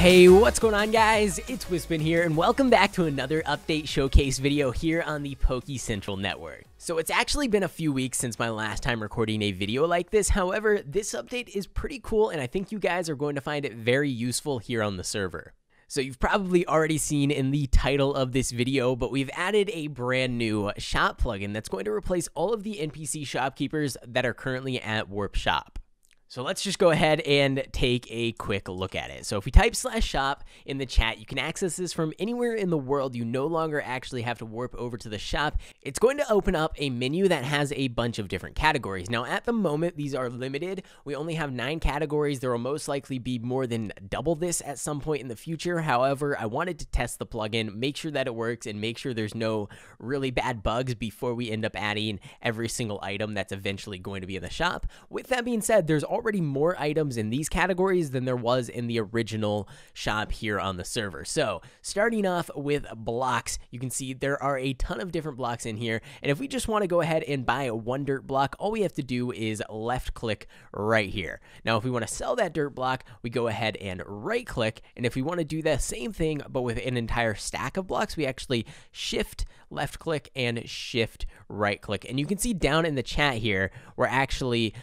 Hey, what's going on, guys? It's Wispin here, and welcome back to another update showcase video here on the Pokecentral Network. So it's actually been a few weeks since my last time recording a video like this. However, this update is pretty cool, and I think you guys are going to find it very useful here on the server. So you've probably already seen in the title of this video, but we've added a brand new shop plugin that's going to replace all of the NPC shopkeepers that are currently at Warp Shop. So let's just go ahead and take a quick look at it. So if we type /shop in the chat, you can access this from anywhere in the world. You no longer actually have to warp over to the shop. It's going to open up a menu that has a bunch of different categories. Now, at the moment, these are limited. We only have 9 categories. There will most likely be more than double this at some point in the future. However, I wanted to test the plugin, make sure that it works, and make sure there's no really bad bugs before we end up adding every single item that's eventually going to be in the shop. With that being said, there's already more items in these categories than there was in the original shop here on the server. So starting off with blocks, you can see there are a ton of different blocks in here. And if we just want to go ahead and buy one dirt block, all we have to do is left click right here. Now, if we want to sell that dirt block, we go ahead and right click. And if we want to do the same thing, but with an entire stack of blocks, we actually shift left click and shift right click. And you can see down in the chat here, we're actually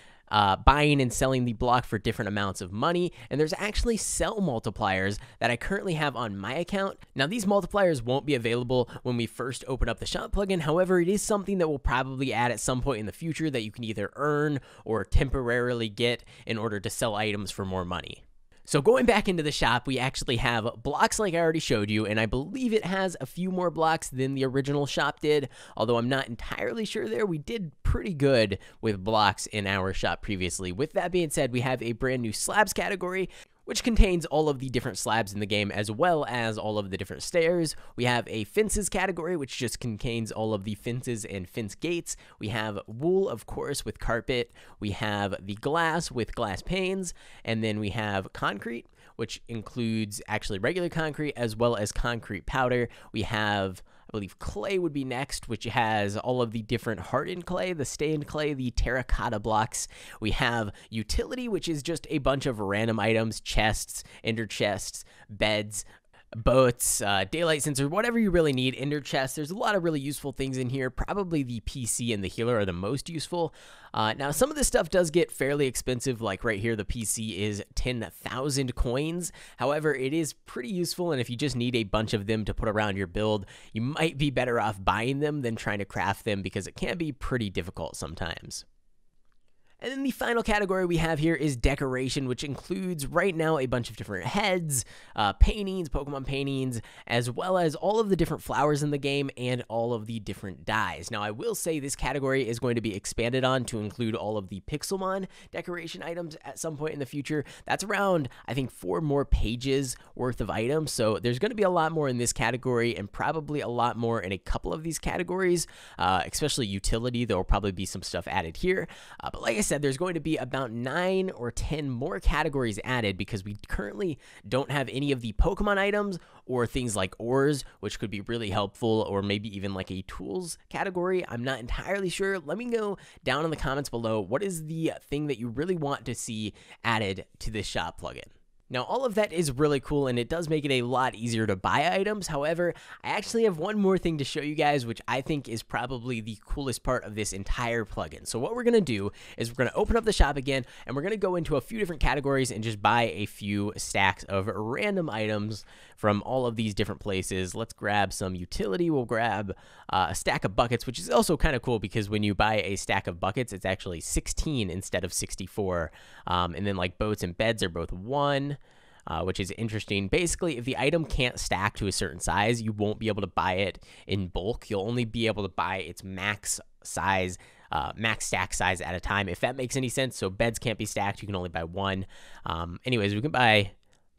buying and selling the block for different amounts of money, and there's actually sell multipliers that I currently have on my account. Now, these multipliers won't be available when we first open up the shop plugin. However, it is something that we'll probably add at some point in the future that you can either earn or temporarily get in order to sell items for more money. So going back into the shop, we actually have blocks like I already showed you, and I believe it has a few more blocks than the original shop did, although I'm not entirely sure there. We did pretty good with blocks in our shop previously. With that being said, we have a brand new slabs category, which contains all of the different slabs in the game as well as all of the different stairs. We have a fences category, which just contains all of the fences and fence gates. We have wool, of course, with carpet. We have the glass with glass panes. And then we have concrete, which includes actually regular concrete as well as concrete powder. We have, I believe, clay would be next, which has all of the different hardened clay, the stained clay, the terracotta blocks. We have utility, which is just a bunch of random items, chests, ender chests, beds, boats, daylight sensor, whatever you really need. Ender chests, there's a lot of really useful things in here. Probably the PC and the healer are the most useful. Now, some of this stuff does get fairly expensive, like right here, the PC is 10,000 coins. However, it is pretty useful, and if you just need a bunch of them to put around your build, you might be better off buying them than trying to craft them because it can be pretty difficult sometimes. And then the final category we have here is decoration, which includes right now a bunch of different heads, paintings, Pokemon paintings, as well as all of the different flowers in the game and all of the different dyes. Now, I will say this category is going to be expanded on to include all of the Pixelmon decoration items at some point in the future. That's around, I think, 4 more pages worth of items. So there's going to be a lot more in this category and probably a lot more in a couple of these categories, especially utility. There will probably be some stuff added here. But like I said, there's going to be about 9 or 10 more categories added because we currently don't have any of the Pokemon items or things like ores, which could be really helpful, or maybe even like a tools category. I'm not entirely sure. Let me know down in the comments below, what is the thing that you really want to see added to this shop plugin? Now, all of that is really cool, and it does make it a lot easier to buy items. However, I actually have one more thing to show you guys, which I think is probably the coolest part of this entire plugin. So what we're going to do is we're going to open up the shop again, and we're going to go into a few different categories and just buy a few stacks of random items from all of these different places. Let's grab some utility. We'll grab a stack of buckets, which is also kind of cool because when you buy a stack of buckets, it's actually 16 instead of 64. And then like boats and beds are both 1. Which is interesting. Basically, if the item can't stack to a certain size, you won't be able to buy it in bulk. You'll only be able to buy its max size, max stack size at a time, if that makes any sense. So beds can't be stacked. You can only buy 1. Anyways, we can buy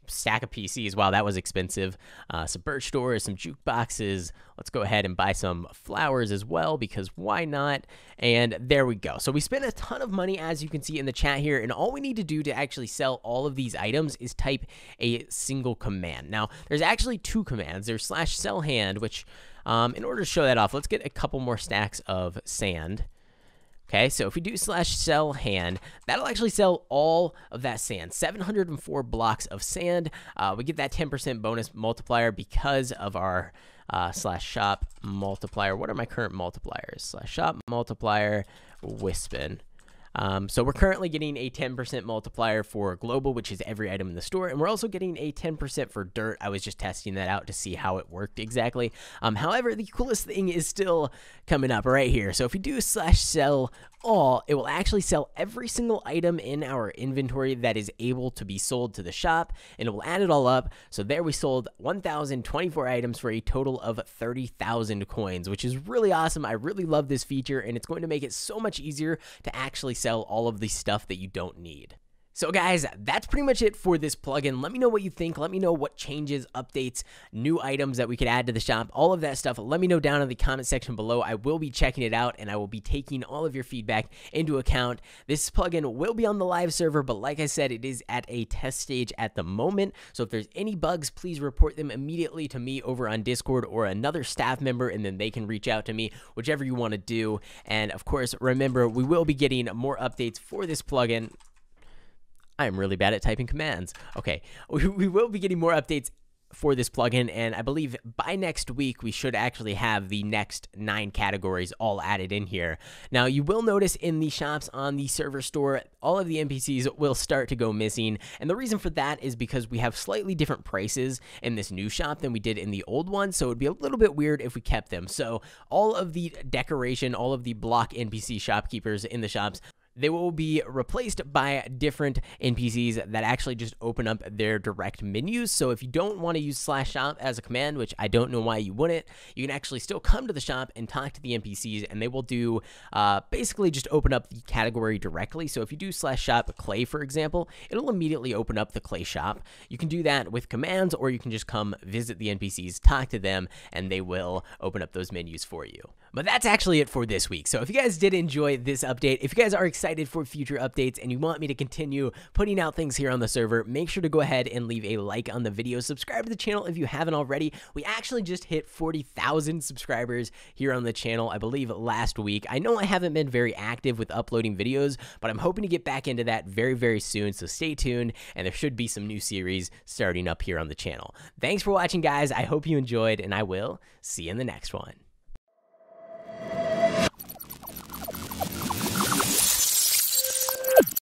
stack of PCs. Wow, that was expensive. Some birch doors, some jukeboxes. Let's go ahead and buy some flowers as well, because why not? And there we go. So we spent a ton of money, as you can see in the chat here, and all we need to do to actually sell all of these items is type a single command. Now, there's actually 2 commands. There's /sellhand, which in order to show that off, let's get a couple more stacks of sand. Okay, so if we do /sell hand, that'll actually sell all of that sand, 704 blocks of sand. We get that 10% bonus multiplier because of our /shop multiplier. What are my current multipliers? /shop multiplier Wispin. So we're currently getting a 10% multiplier for global, which is every item in the store, and we're also getting a 10% for dirt. I was just testing that out to see how it worked exactly. However, the coolest thing is still coming up right here. So if we do /sell all, it will actually sell every single item in our inventory that is able to be sold to the shop, and it will add it all up. So there we sold 1,024 items for a total of 30,000 coins, which is really awesome. I really love this feature, and it's going to make it so much easier to actually sell all of the stuff that you don't need. So guys, that's pretty much it for this plugin. Let me know what you think. Let me know what changes, updates, new items that we could add to the shop, all of that stuff. Let me know down in the comment section below. I will be checking it out, and I will be taking all of your feedback into account. This plugin will be on the live server, but like I said, it is at a test stage at the moment. So if there's any bugs, please report them immediately to me over on Discord or another staff member, and then they can reach out to me, whichever you want to do. And of course, remember, we will be getting more updates for this plugin. I am really bad at typing commands. Okay, we will be getting more updates for this plugin, and I believe by next week we should actually have the next 9 categories all added in here. Now, you will notice in the shops on the server store, all of the NPCs will start to go missing, and the reason for that is because we have slightly different prices in this new shop than we did in the old one, so it would be a little bit weird if we kept them. So all of the decoration, all of the block NPC shopkeepers in the shops, they will be replaced by different NPCs that actually just open up their direct menus. So if you don't want to use /shop as a command, which I don't know why you wouldn't, you can actually still come to the shop and talk to the NPCs, and they will do basically just open up the category directly. So if you do /shop clay, for example, it'll immediately open up the clay shop. You can do that with commands, or you can just come visit the NPCs, talk to them, and they will open up those menus for you. But that's actually it for this week. So if you guys did enjoy this update, if you guys are excited for future updates and you want me to continue putting out things here on the server, make sure to go ahead and leave a like on the video. Subscribe to the channel if you haven't already. We actually just hit 40,000 subscribers here on the channel, I believe last week. I know I haven't been very active with uploading videos, but I'm hoping to get back into that very, very soon. So stay tuned, and there should be some new series starting up here on the channel. Thanks for watching, guys. I hope you enjoyed, and I will see you in the next one.